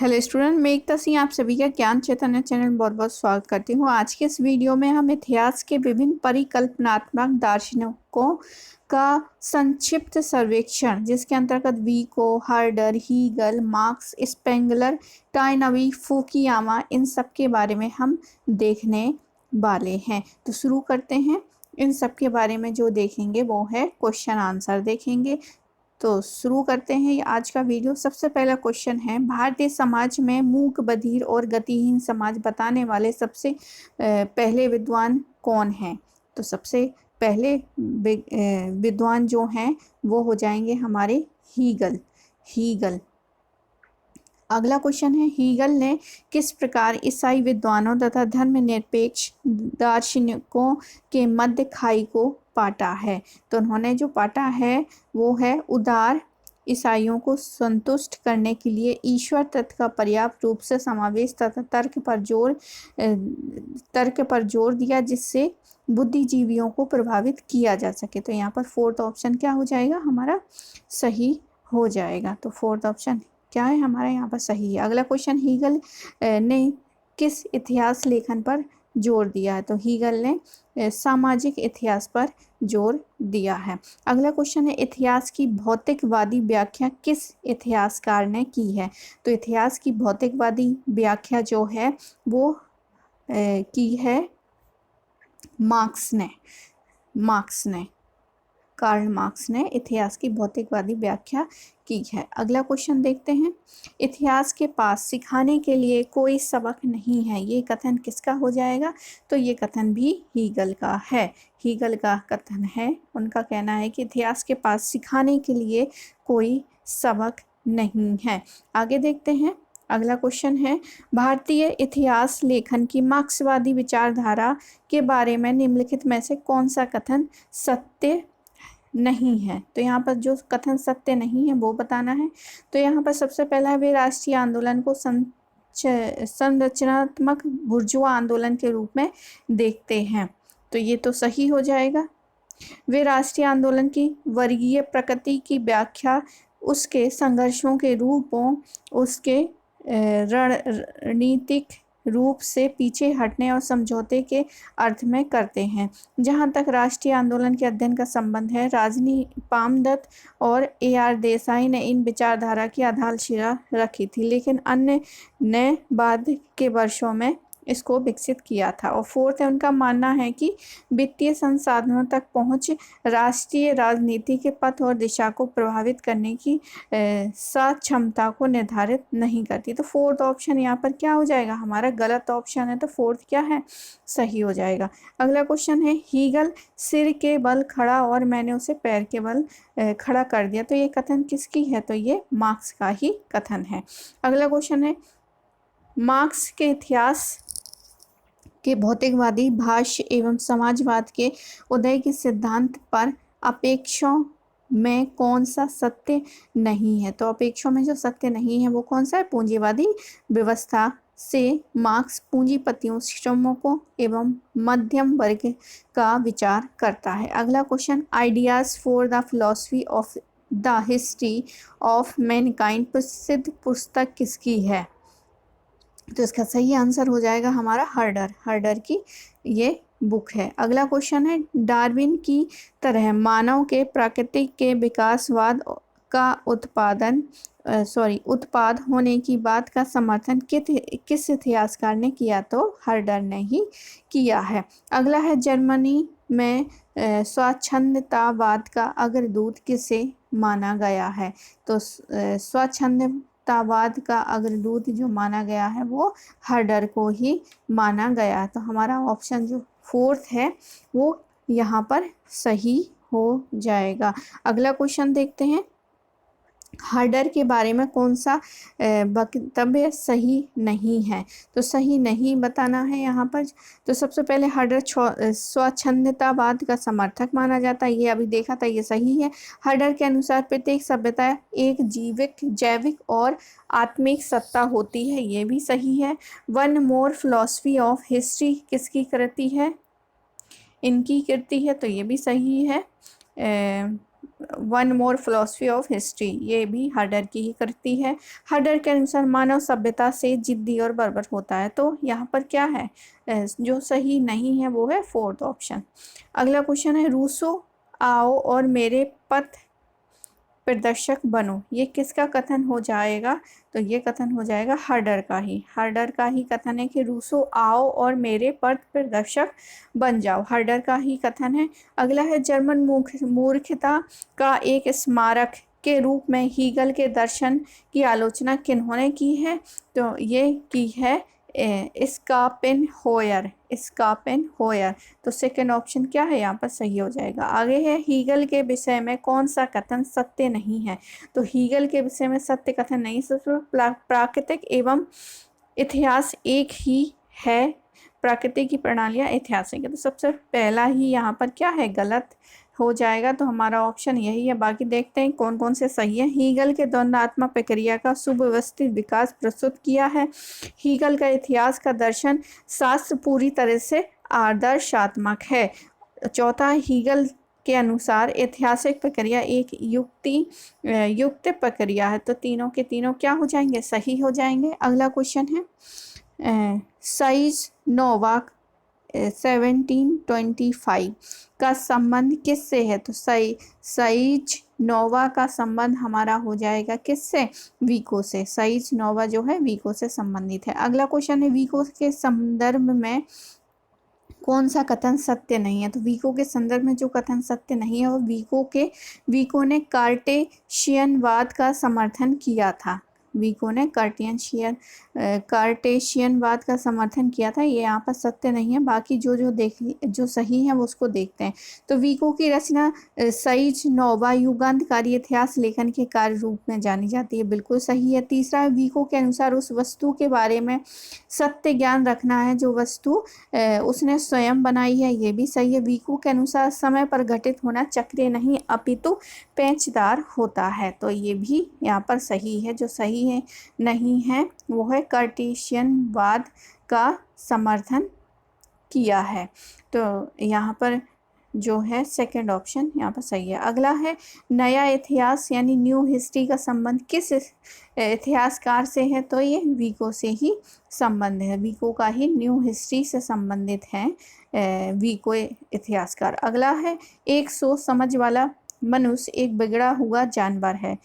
Hello student, मैं एकता सिंह आप सभी का ज्ञान चैतन्य चैनल में बहुत बहुत स्वागत करती हूँ। आज के इस वीडियो में हम इतिहास के विभिन्न परिकल्पनात्मक दार्शनिकों का संक्षिप्त सर्वेक्षण, जिसके अंतर्गत Vico, Herder, Hegel, Marx, Spengler, Toynbee, Fukuyama, इन सब के बारे में हम देखने वाले हैं। तो शुरू करते हैं। इन सब के बारे में जो देखेंगे वो है क्वेश्चन आंसर देखेंगे। तो शुरू करते हैं आज का वीडियो। सबसे पहला क्वेश्चन है, भारतीय समाज में मूक, बधिर और गतिहीन समाज बताने वाले सबसे पहले विद्वान कौन हैं? तो सबसे पहले विद्वान जो हैं वो हो जाएंगे हमारे हीगल। अगला क्वेश्चन है, हीगल ने किस प्रकार ईसाई विद्वानों तथा धर्मनिरपेक्ष दार्शनिकों के मध्य खाई को पाटा है? तो उन्होंने जो पाटा है वो है, उदार ईसाइयों को संतुष्ट करने के लिए ईश्वर तत्व का पर्याप्त रूप से समावेश तथा तर्क पर जोर दिया, जिससे बुद्धिजीवियों को प्रभावित किया जा सके। तो यहाँ पर फोर्थ ऑप्शन क्या हो जाएगा हमारा? सही हो जाएगा। तो फोर्थ ऑप्शन क्या है हमारा यहाँ पर सही है। अगला क्वेश्चन, हीगल ने किस इतिहास लेखन पर जोर दिया है? तो हीगल ने सामाजिक इतिहास पर जोर दिया है। अगला क्वेश्चन है, इतिहास की भौतिकवादी व्याख्या किस इतिहासकार ने की है? तो इतिहास की भौतिकवादी व्याख्या जो है वो की है कार्ल मार्क्स ने इतिहास की भौतिकवादी व्याख्या की है। अगला क्वेश्चन देखते हैं, इतिहास के पास सिखाने के लिए कोई सबक नहीं है, ये कथन किसका हो जाएगा? तो ये कथन भी हीगल का है। हीगल का कथन है, उनका कहना है कि इतिहास के पास सिखाने के लिए कोई सबक नहीं है। आगे देखते हैं। अगला क्वेश्चन है, भारतीय इतिहास लेखन की मार्क्सवादी विचारधारा के बारे में निम्नलिखित में से कौन सा कथन सत्य नहीं है? तो यहाँ पर जो कथन सत्य नहीं है वो बताना है। तो यहाँ पर सबसे पहला है, वे राष्ट्रीय आंदोलन को संरचनात्मक बुर्जुआ आंदोलन के रूप में देखते हैं। तो ये तो सही हो जाएगा। वे राष्ट्रीय आंदोलन की वर्गीय प्रकृति की व्याख्या उसके संघर्षों के रूपों, उसके रणनीतिक रूप से पीछे हटने और समझौते के अर्थ में करते हैं। जहाँ तक राष्ट्रीय आंदोलन के अध्ययन का संबंध है, राजनी पामदत्त और AR देसाई ने इन विचारधारा की आधारशिला रखी थी, लेकिन अन्य ने बाद के वर्षों में इसको विकसित किया था। और फोर्थ है, उनका मानना है कि वित्तीय संसाधनों तक पहुंच राष्ट्रीय राजनीति के पथ और दिशा को प्रभावित करने की सक्षमता को निर्धारित नहीं करती। तो फोर्थ ऑप्शन यहाँ पर क्या हो जाएगा हमारा? गलत ऑप्शन है। तो फोर्थ क्या है? सही हो जाएगा। अगला क्वेश्चन है, हीगल सिर के बल खड़ा और मैंने उसे पैर के बल खड़ा कर दिया। तो ये कथन किसकी है? तो ये मार्क्स का ही कथन है। अगला क्वेश्चन है, मार्क्स के इतिहास के भौतिकवादी भाष्य एवं समाजवाद के उदय के सिद्धांत पर अपेक्षों में कौन सा सत्य नहीं है? तो अपेक्षों में जो सत्य नहीं है वो कौन सा है? पूंजीवादी व्यवस्था से मार्क्स पूंजीपतियों, श्रमिकों एवं मध्यम वर्ग का विचार करता है। अगला question, ideas for the philosophy of the history of Mankind प्रसिद्ध पुस्तक किसकी है? तो इसका सही आंसर हो जाएगा हमारा हर्डर की ये बुक है। अगला क्वेश्चन है, डार्विन की तरह मानव के प्राकृतिक के विकासवाद का उत्पाद होने की बात का समर्थन किस इतिहासकार ने किया? तो हर्डर ने ही किया है। अगला है, जर्मनी में स्वच्छंदतावाद का अग्रदूत किसे माना गया है? तो स्वच्छंदतावाद का अग्रदूत जो माना गया है वो हर्डर को ही माना गया। तो हमारा ऑप्शन जो फोर्थ है वो यहाँ पर सही हो जाएगा। अगला क्वेश्चन देखते हैं, हर्डर के बारे में कौन सा वक्तव्य सही नहीं है? तो सही नहीं बताना है यहाँ पर। तो सबसे पहले हर्डर स्वच्छंदतावाद का समर्थक माना जाता है, ये अभी देखा था, ये सही है। हर्डर के अनुसार प्रत्येक सभ्यता एक जैविक और आत्मिक सत्ता होती है, ये भी सही है। One more philosophy of history किसकी कृति है? इनकी कृति है, तो ये भी सही है। One more philosophy of history, ये भी हर्डर की ही करती है। हर्डर के अनुसार मानव सभ्यता से जिद्दी और बर्बर होता है। तो यहाँ पर क्या है, जो सही नहीं है वो है फोर्थ ऑप्शन। अगला क्वेश्चन है रूसो आओ और मेरे पथ प्रदर्शक बनो, ये किसका कथन हो जाएगा? तो ये कथन हो जाएगा हर्डर का ही। हर्डर का ही कथन है कि रूसो आओ और मेरे पथ प्रदर्शक बन जाओ, हर्डर का ही कथन है। अगला है जर्मन मूर्खता का एक स्मारक के रूप में हीगल के दर्शन की आलोचना किन्होंने की है? तो ये की है स्कापेनहोयर, स्कापेनहोयर। तो सेकंड ऑप्शन क्या है यहाँ पर सही हो जाएगा। आगे है हीगल के विषय में कौन सा कथन सत्य नहीं है? तो हीगल के विषय में सत्य कथन नहीं, सिर्फ प्राकृतिक एवं इतिहास एक ही है, प्रकृति की प्रणालियाँ ऐतिहासिक है। तो सबसे पहला ही यहाँ पर क्या है, गलत हो जाएगा। तो हमारा ऑप्शन यही है। बाकी देखते हैं कौन कौन से सही है। हीगल के द्वंद्वात्मक प्रक्रिया का सुव्यवस्थित विकास प्रस्तुत किया है। हीगल का इतिहास का दर्शन शास्त्र पूरी तरह से आदर्शात्मक है। चौथा, हीगल के अनुसार ऐतिहासिक प्रक्रिया एक युक्त प्रक्रिया है। तो तीनों के तीनों क्या हो जाएंगे, सही हो जाएंगे। अगला क्वेश्चन है साइज नोवाक 1725 का संबंध किससे है? तो साइज नोवा का संबंध हमारा हो जाएगा किससे, वीको से। साइज नोवा जो है वीको से संबंधित है। अगला क्वेश्चन है वीको के संदर्भ में कौन सा कथन सत्य नहीं है? तो वीको के संदर्भ में जो कथन सत्य नहीं है वो वीको ने कार्टेशियनवाद का समर्थन किया था। वीको ने कार्टेशियनवाद का समर्थन किया था, ये यहाँ पर सत्य नहीं है। बाकी जो सही है वो उसको देखते हैं। तो वीको की रचना साइज नोवा युगांतकारी इतिहास लेखन के कार्य रूप में जानी जाती है, बिल्कुल सही है। तीसरा, वीको के अनुसार उस वस्तु के बारे में सत्य ज्ञान रखना है जो वस्तु उसने स्वयं बनाई है, ये भी सही है। वीको के अनुसार समय पर घटित होना चक्रीय नहीं अपितु पेचदार होता है, तो ये भी यहाँ पर सही है। जो सही है नहीं है वो है कार्टेशियनवाद का समर्थन किया है। तो यहाँ पर जो है सेकंड ऑप्शन यहाँ पर सही है। अगला है नया इतिहास यानी न्यू हिस्ट्री का संबंध किस इतिहासकार से है? तो ये वीको से ही संबंध है, वीको का ही न्यू हिस्ट्री से संबंधित है वीको इतिहासकार। अगला है एक सोच समझ वाला मनुष्य एक बिगड़ा हुआ जानवर है,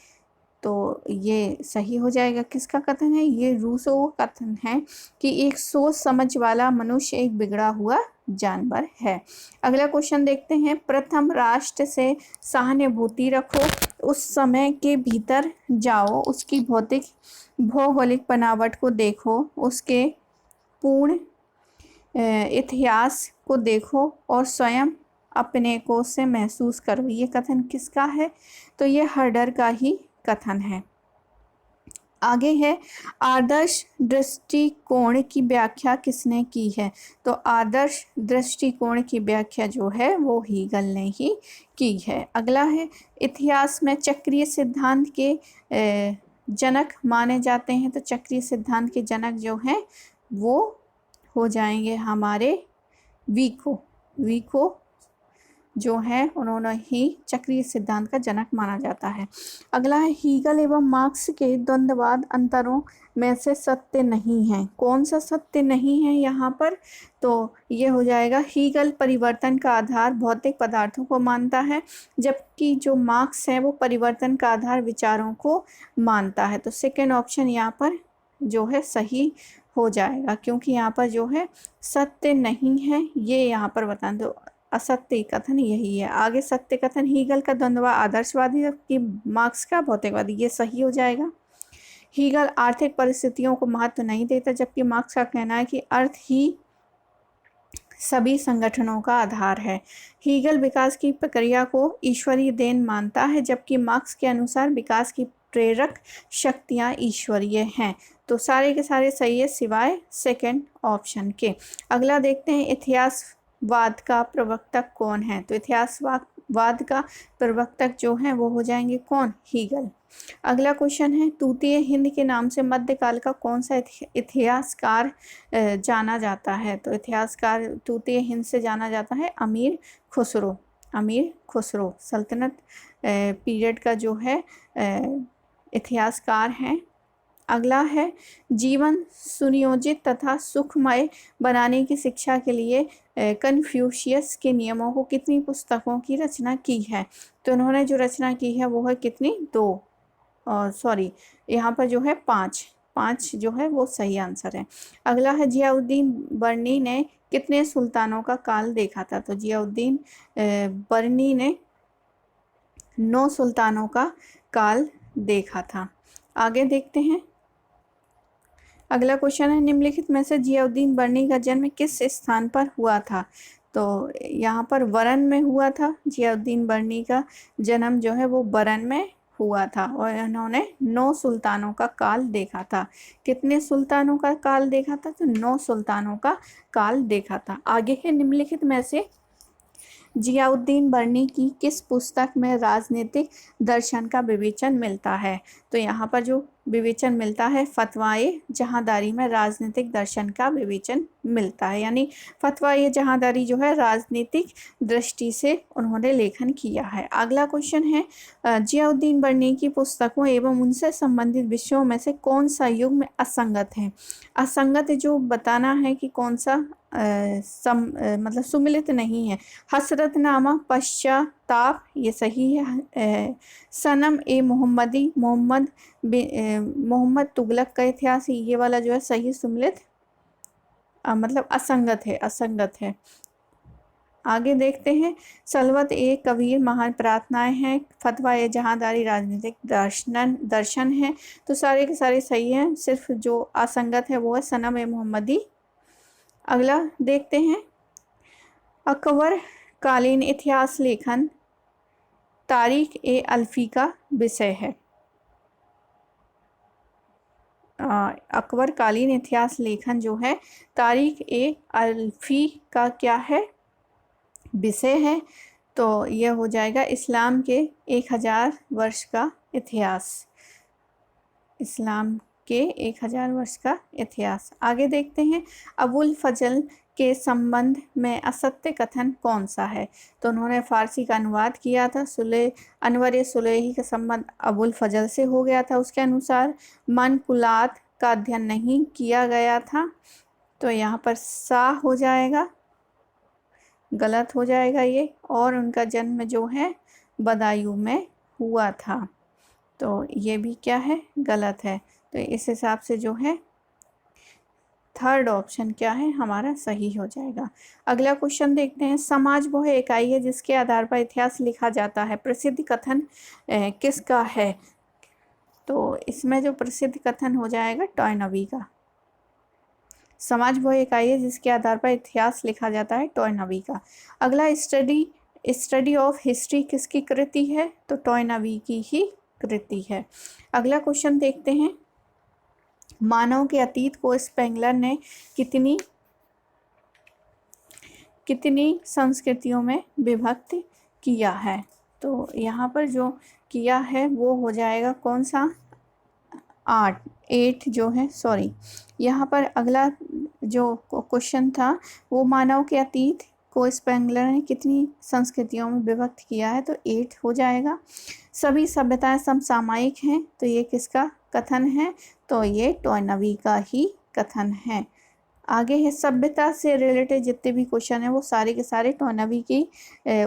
तो ये सही हो जाएगा। किसका कथन है? ये रूसो का कथन है कि एक सोच समझ वाला मनुष्य एक बिगड़ा हुआ जानवर है। अगला क्वेश्चन देखते हैं, प्रथम राष्ट्र से सहानुभूति रखो, उस समय के भीतर जाओ, उसकी भौगोलिक बनावट को देखो, उसके पूर्ण इतिहास को देखो और स्वयं अपने को से महसूस करो, ये कथन किसका है? तो ये हर्डर का ही कथन है। आगे है आदर्श दृष्टिकोण की व्याख्या किसने की है? तो आदर्श दृष्टिकोण की व्याख्या जो है वो हीगल ने ही की है। अगला है इतिहास में चक्रीय सिद्धांत के जनक माने जाते हैं, तो चक्रीय सिद्धांत के जनक जो हैं वो हो जाएंगे हमारे वीको जो है उन्होंने ही चक्रीय सिद्धांत का जनक माना जाता है। अगला है हीगल एवं मार्क्स के द्वंद्ववाद अंतरों में से सत्य नहीं है, कौन सा सत्य नहीं है यहाँ पर? तो ये हो जाएगा हीगल परिवर्तन का आधार भौतिक पदार्थों को मानता है, जबकि जो मार्क्स है वो परिवर्तन का आधार विचारों को मानता है। तो सेकेंड ऑप्शन यहाँ पर जो है सही हो जाएगा, क्योंकि यहाँ पर जो है सत्य नहीं है ये यहाँ पर बता दो, असत्य कथन यही है। आगे सत्य कथन हीगल का द्वंद्व आदर्शवादी जबकि मार्क्स का भौतिकवादी, ये सही हो जाएगा। हीगल आर्थिक परिस्थितियों को महत्व नहीं देता, जबकि मार्क्स का कहना है कि अर्थ ही सभी संगठनों का आधार है। हीगल विकास की प्रक्रिया को ईश्वरीय देन मानता है, जबकि मार्क्स के अनुसार विकास की प्रेरक शक्तियाँ ईश्वरीय हैं। तो सारे के सारे सही है सिवाय सेकंड ऑप्शन के। अगला देखते हैं इतिहासवाद का प्रवर्तक कौन है? तो इतिहासवाद का प्रवर्तक जो है वो हो जाएंगे कौन? हीगल। अगला क्वेश्चन है तूतीय हिंद के नाम से मध्यकाल का कौन सा इतिहासकार जाना जाता है? तो इतिहासकार तूतीय हिंद से जाना जाता है अमीर अमीर खुसरो सल्तनत पीरियड का जो है इतिहासकार हैं। अगला है जीवन सुनियोजित तथा सुखमय बनाने की शिक्षा के लिए कन्फ्यूशियस के नियमों को कितनी पुस्तकों की रचना की है। तो उन्होंने जो रचना की है वो है कितनी, 2, सॉरी यहाँ पर जो है 5 जो है वो सही आंसर है। अगला है जियाउद्दीन बर्नी ने कितने सुल्तानों का काल देखा था। तो जियाउद्दीन बर्नी ने 9 सुल्तानों का काल देखा था। आगे देखते हैं। अगला क्वेश्चन है निम्नलिखित में से जियाउद्दीन बर्नी का जन्म किस स्थान पर हुआ था। तो यहाँ पर वरन में हुआ था। जियाउद्दीन बर्नी का जन्म जो है वो वरन में हुआ था और इन्होंने 9 सुल्तानों का काल देखा था। कितने सुल्तानों का काल देखा था। तो 9 सुल्तानों का काल देखा था। आगे है निम्नलिखित में से जियाउद्दीन बर्नी की किस पुस्तक में राजनीतिक दर्शन का विवेचन मिलता है। तो यहाँ पर जो विवेचन मिलता है फतवाए जहांदारी में राजनीतिक दर्शन का विवेचन मिलता है, यानी फतवाए जहांदारी जो है राजनीतिक दृष्टि से उन्होंने लेखन किया है। अगला क्वेश्चन है जियाउद्दीन बर्नी की पुस्तकों एवं उनसे संबंधित विषयों में से कौन सा युग्म असंगत है। असंगत जो बताना है कि कौन सा मतलब सुमिलित नहीं है। हसरतनामा, पश्चाताप, ये सही है। सनम ए मोहम्मदी, मोहम्मद तुगलक का इतिहास, ये वाला जो है सही सुमिलित मतलब असंगत है। आगे देखते हैं। सलवत ए कबीर महान प्रार्थनाएं हैं। फतवा ए जहांदारी राजनीतिक दर्शन है। तो सारे के सारे सही हैं, सिर्फ जो असंगत है वो है सनम ए मोहम्मदी। अगला देखते हैं। अकबर कालीन इतिहास लेखन तारीख ए अल्फी का विषय है। अकबर कालीन इतिहास लेखन जो है तारीख ए अल्फी का क्या है, विषय है। तो यह हो जाएगा इस्लाम के 1000 वर्ष का इतिहास। इस्लाम के 1000 वर्ष का इतिहास। आगे देखते हैं। अबुल फजल के संबंध में असत्य कथन कौन सा है। तो उन्होंने फारसी का अनुवाद किया था। अनवर सुलेही का संबंध अबुल फजल से हो गया था। उसके अनुसार मनकुलात का अध्ययन नहीं किया गया था। तो यहाँ पर सा हो जाएगा, गलत हो जाएगा ये। और उनका जन्म जो है बदायूं में हुआ था। तो ये भी क्या है, गलत है। तो इस हिसाब से जो है थर्ड ऑप्शन क्या है हमारा सही हो जाएगा। अगला क्वेश्चन देखते हैं। समाज वह इकाई है जिसके आधार पर इतिहास लिखा जाता है। प्रसिद्ध कथन किसका है। तो इसमें जो प्रसिद्ध कथन हो जाएगा टॉयनबी का। समाज वह इकाई है जिसके आधार पर इतिहास लिखा जाता है, टॉयनबी का। अगला स्टडी ऑफ हिस्ट्री किसकी कृति है। तो टॉयनबी की ही कृति है। अगला क्वेश्चन देखते हैं। मानव के अतीत को स्पेंगलर ने कितनी संस्कृतियों में विभक्त किया है। तो यहाँ पर जो किया है वो हो जाएगा कौन सा, 8 जो है, सॉरी। यहाँ पर अगला जो क्वेश्चन था वो मानव के अतीत को स्पेंगलर ने कितनी संस्कृतियों में विभक्त किया है। तो 8 हो जाएगा। सभी सभ्यताएं समसामयिक हैं। तो ये किसका कथन है। तो ये टॉयनबी का ही कथन है। आगे है सभ्यता से रिलेटेड जितने भी क्वेश्चन है वो सारे के सारे टॉयनबी की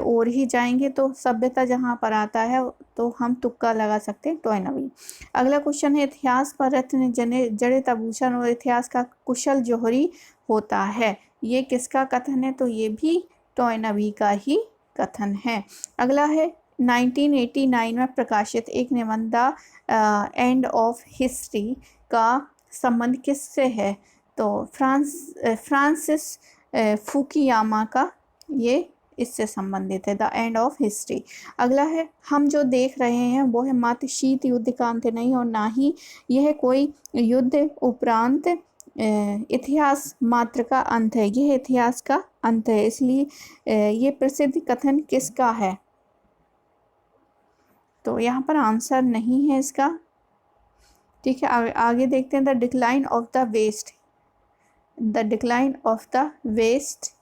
ओर ही जाएंगे। तो सभ्यता जहाँ पर आता है तो हम तुक्का लगा सकते हैं टॉयनबी। अगला क्वेश्चन है इतिहास पर रत्न जड़ित आभूषण और इतिहास का कुशल जोहरी होता है। ये किसका कथन है। तो ये भी टॉयनबी का ही कथन है। अगला है 1989 में प्रकाशित एक निबंध एंड ऑफ हिस्ट्री का संबंध किससे है। तो फ्रांसिस फुकुयामा का ये इससे संबंधित है, द एंड ऑफ हिस्ट्री। अगला है हम जो देख रहे हैं वो है मात्र शीत युद्ध का अंत नहीं और ना ही यह कोई युद्ध उपरांत इतिहास मात्र का अंत है, यह इतिहास का अंत है। इसलिए ये प्रसिद्ध कथन किसका है। तो यहाँ पर आंसर नहीं है इसका। ठीक है, आगे देखते हैं। The decline of the West, the decline of the West.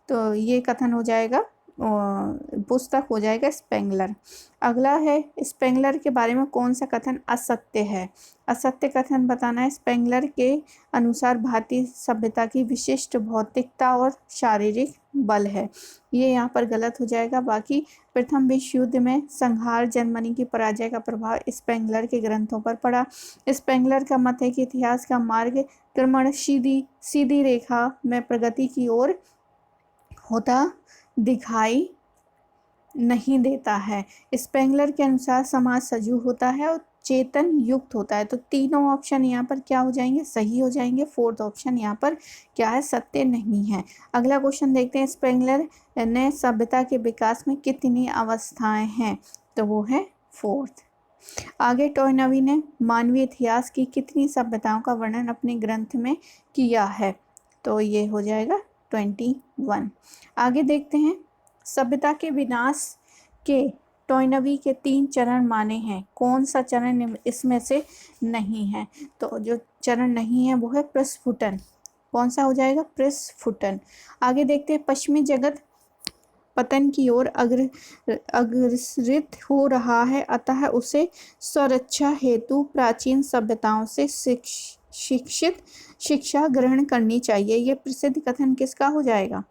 तो ये कथन हो जाएगा पुस्तक हो जाएगा स्पेंगलर। अगला है, स्पेंगलर के बारे में कौन सा कथन असत्य है? असत्य कथन बताना है। स्पेंगलर के अनुसार भारतीय सभ्यता की विशिष्ट भौतिकता और शारीरिक बल है, ये यहाँ पर गलत हो जाएगा। बाकी प्रथम विश्व युद्ध में संहार, जर्मनी की पराजय का प्रभाव स्पेंगलर के ग्रंथों पर पड़ा। स्पेंगलर का मत है कि इतिहास का मार्ग क्रमश सीधी रेखा में प्रगति की ओर होता दिखाई नहीं देता है। स्पेंगलर के अनुसार समाज सजीव होता है और चेतन युक्त होता है। तो तीनों ऑप्शन यहाँ पर क्या हो जाएंगे? सही हो जाएंगे। फोर्थ ऑप्शन यहाँ पर क्या है? सत्य नहीं है। अगला क्वेश्चन देखते हैं, स्पेंगलर ने सभ्यता के विकास में कितनी अवस्थाएं हैं? तो वो है फोर्थ। आगे टॉयनबी ने मानवीय इतिहास की कितनी सभ्यताओं का वर्णन अपने ग्रंथ में किया है? तो ये हो जाएगा 21। आगे देखते हैं, सभ्यता के विनाश के टॉयनबी के 3 चरण माने हैं, कौन सा चरण इसमें से नहीं है? तो जो चरण नहीं है वो है प्रस्फुटन। कौन सा हो जाएगा? प्रस्फुटन। आगे देखते हैं, पश्चिमी जगत पतन की ओर अग्रसरित हो रहा है, अतः उसे स्वरक्षा हेतु प्राचीन सभ्यताओं से शिक्षा ग्रहण करनी चाहिए। ये प्रसिद्ध कथन किसका हो जाएगा?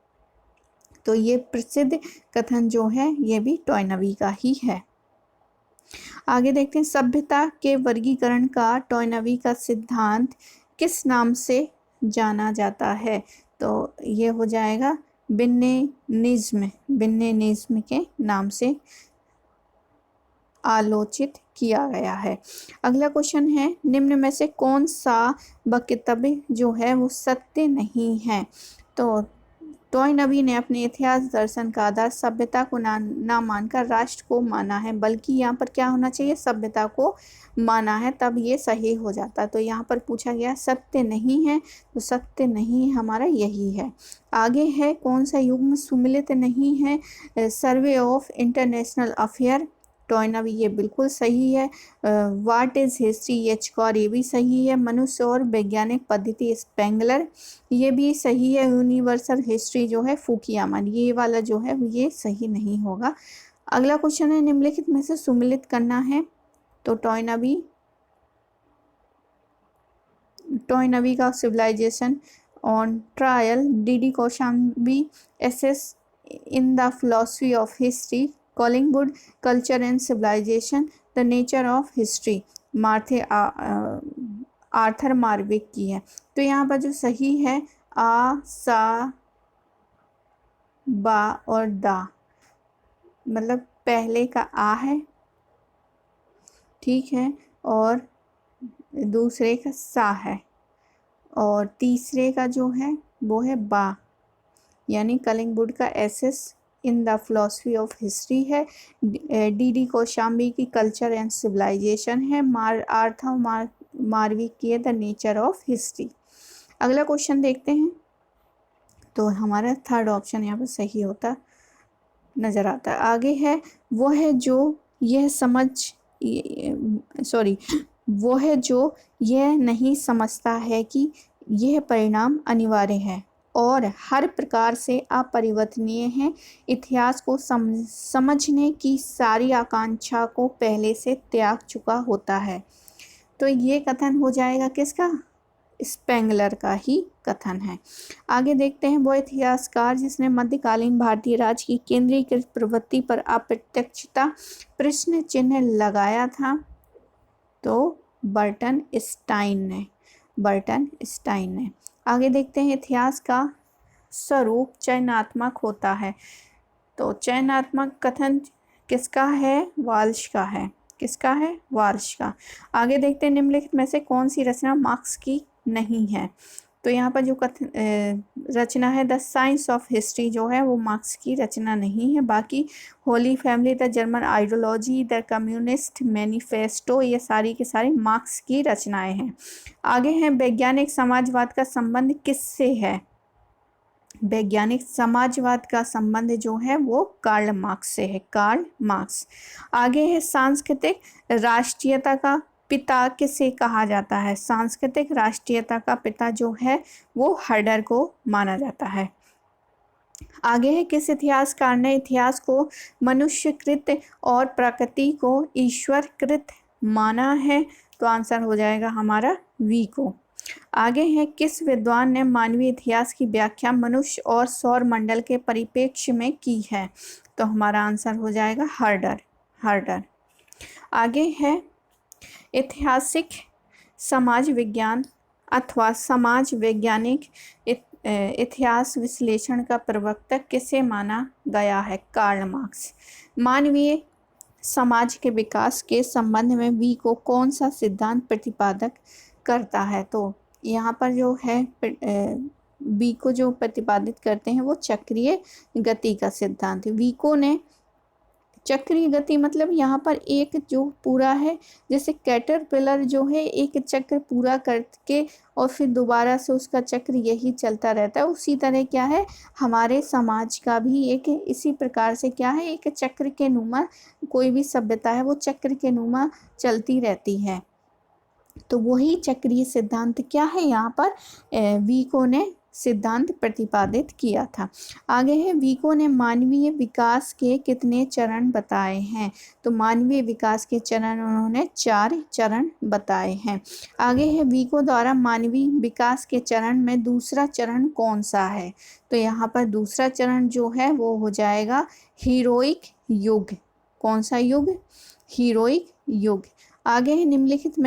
तो ये प्रसिद्ध कथन जो है ये भी टॉयनबी का ही है। आगे देखते हैं, सभ्यता के वर्गीकरण का टॉयनबी का सिद्धांत किस नाम से जाना जाता है? तो ये हो जाएगा बिन्नेनिज्म के नाम से आलोचित किया गया है। अगला क्वेश्चन है, निम्न में से कौन सा वक्तव्य जो है वो सत्य नहीं है? तो टॉयनबी ने अपने इतिहास दर्शन का आधार सभ्यता को ना मानकर राष्ट्र को माना है, बल्कि यहाँ पर क्या होना चाहिए? सभ्यता को माना है, तब ये सही हो जाता। तो यहाँ पर पूछा गया सत्य नहीं है, तो सत्य नहीं हमारा यही है। आगे है, कौन सा युग्म सुमिलित नहीं है? Survey of international affair, Toynbee ये बिल्कुल सही है। व्हाट इज हिस्ट्री, एचकॉर, ये भी सही है। मनुष्य और वैज्ञानिक पद्धति, स्पेंगलर, ये भी सही है। यूनिवर्सल हिस्ट्री जो है फुकुयामा, ये वाला जो है ये सही नहीं होगा। अगला क्वेश्चन है, निम्नलिखित में से सुमिलित करना है। तो टॉयनबी का civilization on trial, DD Kosambi essays in the philosophy of history, Collingwood culture and civilization, the nature of history, Arthur Marwick की है। तो यहाँ पर जो सही है आ, सा, बा और दा, मतलब पहले का आ है, ठीक है, और दूसरे का सा है, और तीसरे का जो है वो है बा, यानी कलिंगवुड का essays in the philosophy of history है। डीडी कौशाम्बी की कल्चर एंड सिविलाइजेशन है। आर्थर मार्विक की है द नेचर ऑफ हिस्ट्री। अगला क्वेश्चन देखते हैं, तो हमारा थर्ड ऑप्शन यहाँ पर सही होता नजर आता है। आगे है, वो है जो यह नहीं समझता है कि यह परिणाम अनिवार्य है और हर प्रकार से अपरिवर्तनीय है, इतिहास को समझने की सारी आकांक्षा को पहले से त्याग चुका होता है। तो ये कथन हो जाएगा किसका? स्पेंगलर का ही कथन है। आगे देखते हैं, वो इतिहासकार जिसने मध्यकालीन भारतीय राज्य की केंद्रीकृत प्रवृत्ति पर अप्रत्यक्षता प्रश्न चिन्ह लगाया था? तो बर्टन स्टाइन ने। आगे देखते हैं, इतिहास का स्वरूप चयनात्मक होता है। तो चयनात्मक कथन किसका है? वाल्श का है। किसका है? वाल्श का। आगे देखते हैं, निम्नलिखित में से कौन सी रचना मार्क्स की नहीं है? तो यहाँ पर जो रचना है द साइंस ऑफ हिस्ट्री जो है वो मार्क्स की रचना नहीं है। बाकी Holi family, the German ideology, the communist manifesto, ये सारी के सारी मार्क्स की रचनाएं हैं। आगे है, वैज्ञानिक समाजवाद का संबंध किससे है? वैज्ञानिक समाजवाद का संबंध जो है वो कार्ल मार्क्स से है, कार्ल मार्क्स। आगे है, सांस्कृतिक राष्ट्रीयता का पिता किसे कहा जाता है? सांस्कृतिक राष्ट्रीयता का पिता जो है वो हर्डर को माना जाता है। आगे है, किस इतिहासकार ने इतिहास को मनुष्यकृत और प्रकृति को ईश्वरकृत माना है? तो आंसर हो जाएगा हमारा वी को। आगे है, किस विद्वान ने मानवीय इतिहास की व्याख्या मनुष्य और सौर मंडल के परिप्रेक्ष्य में की है? तो हमारा आंसर हो जाएगा हर्डर। आगे है, ऐतिहासिक समाज विज्ञान अथवा समाज वैज्ञानिक इतिहास विश्लेषण का प्रवर्तक किसे माना गया है? Karl Marx. मानवीय समाज के विकास के संबंध में वी को कौन सा सिद्धांत प्रतिपादक करता है? तो यहाँ पर जो है वी को जो प्रतिपादित करते हैं वो चक्रीय गति का सिद्धांत है। वी को ने चक्रीय गति मतलब यहाँ पर एक जो पूरा है, जैसे कैटरपिलर जो है एक चक्र पूरा करके और फिर दोबारा से उसका चक्र यही चलता रहता है, उसी तरह क्या है हमारे समाज का भी एक इसी प्रकार से क्या है, एक चक्र के नुमा कोई भी सभ्यता है वो चक्र के नुमा चलती रहती है। तो वही चक्रीय सिद्धांत क्या है यहाँ पर वीको ने सिद्धांत प्रतिपादित किया था। आगे है, वीको ने मानवीय विकास के कितने चरण बताए हैं? तो मानवीय विकास के चरण उन्होंने 4 चरण बताए हैं। आगे है, वीको द्वारा मानवीय विकास के चरण में दूसरा चरण कौन सा है? तो यहाँ पर दूसरा चरण जो है वो हो जाएगा हीरोइक युग। कौन सा युग? हीरोइक युग। आगे है, निम्नलिखित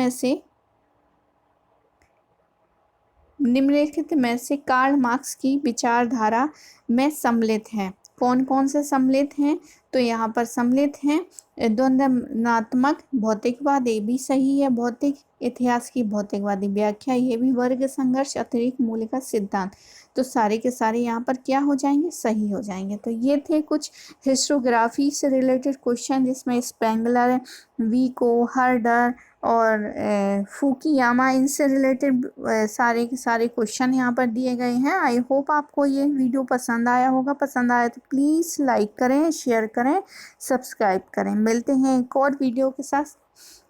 में से कार्ल मार्क्स की विचारधारा में सम्मिलित है। कौन कौन से सम्मिलित हैं? तो यहाँ पर सम्मिलित हैं द्वंद्वात्मक भौतिकवाद, ये भी सही है, भौतिक इतिहास की भौतिकवादी व्याख्या, ये भी वर्ग संघर्ष, अतिरिक्त मूल्य का सिद्धांत। तो सारे के सारे यहाँ पर क्या हो जाएंगे? सही हो जाएंगे। तो ये थे कुछ हिस्टोग्राफी से रिलेटेड क्वेश्चन जिसमें स्पेंगलर, वीको, हर्डर और फुकुयामा इनसे रिलेटेड सारे के सारे क्वेश्चन यहाँ पर दिए गए हैं। आई होप आपको ये वीडियो पसंद आया होगा। पसंद आया तो प्लीज़ लाइक करें, शेयर करें, सब्सक्राइब करें। मिलते हैं एक और वीडियो के साथ।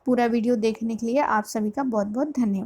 पूरा वीडियो देखने के लिए आप सभी का बहुत बहुत धन्यवाद।